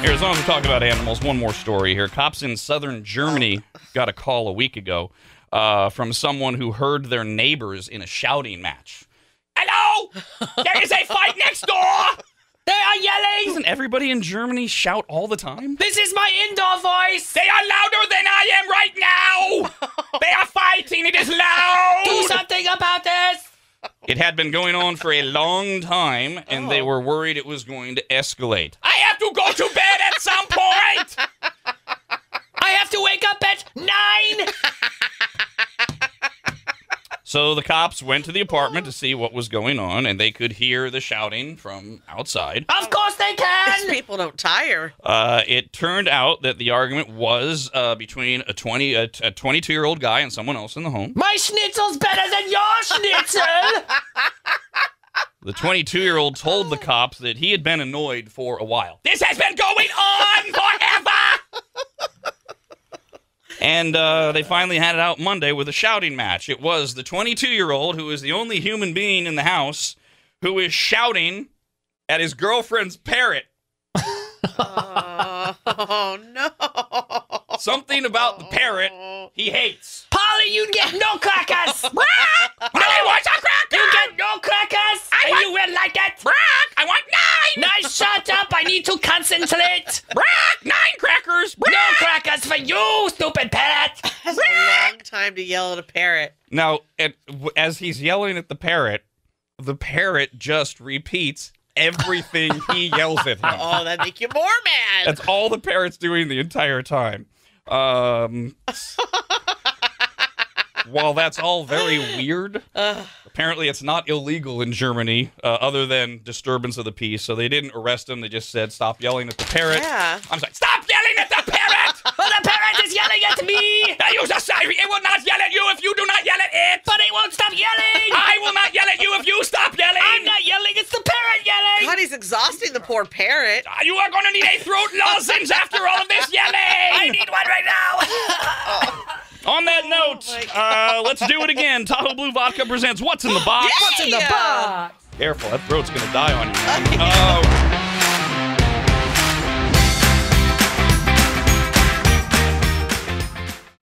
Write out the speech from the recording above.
Here, as long as we're talking about animals, one more story here. Cops in southern Germany got a call a week ago from someone who heard their neighbors in a shouting match. Hello! There is a fight next door! They are yelling! Doesn't everybody in Germany shout all the time? This is my indoor voice! They are louder than I am right now! They are fighting! It is loud! Do something about this! It had been going on for a long time, and they were worried it was going to escalate. I have to go to bed at some point! I have to wake up at 9! So the cops went to the apartment to see what was going on, and they could hear the shouting from outside. Of course they can! These people don't tire. It turned out that the argument was between a 22-year-old guy and someone else in the home. My schnitzel's better than your schnitzel! The 22-year-old told the cops that he had been annoyed for a while. This has been going on forever! And they finally had it out Monday with a shouting match. It was the 22-year-old, who is the only human being in the house, who is shouting at his girlfriend's parrot. Oh, no. Something about the parrot he hates. Polly, you get no crackers! Polly wants a cracker! You get no crackers! And you will like it! I want 9! Nice, shut up! I need to concentrate! 9 crackers! No crackers for you, stupid parrot! That's a long time to yell at a parrot. Now, as he's yelling at the parrot just repeats everything he yells at him. Oh, that'd make you more mad. That's all the parrot's doing the entire time. While that's all very weird, apparently it's not illegal in Germany, other than disturbance of the peace. So they didn't arrest him. They just said, stop yelling at the parrot. Yeah. I'm sorry, stop yelling at the parrot! But the parrot is yelling at me! I use a siren. It will not yell at you if you do not yell at it! But it won't stop yelling! I will not yell at you if you stop yelling! I'm not yelling, it's the parrot yelling! God, he's exhausting the poor parrot. You are going to need a throat lozenge after all of this yelling! I need one right now! On that note, let's do it again. Tahoe Blue Vodka presents What's in the Box? Yeah! What's in the box? Careful, that throat's going to die on you. Oh.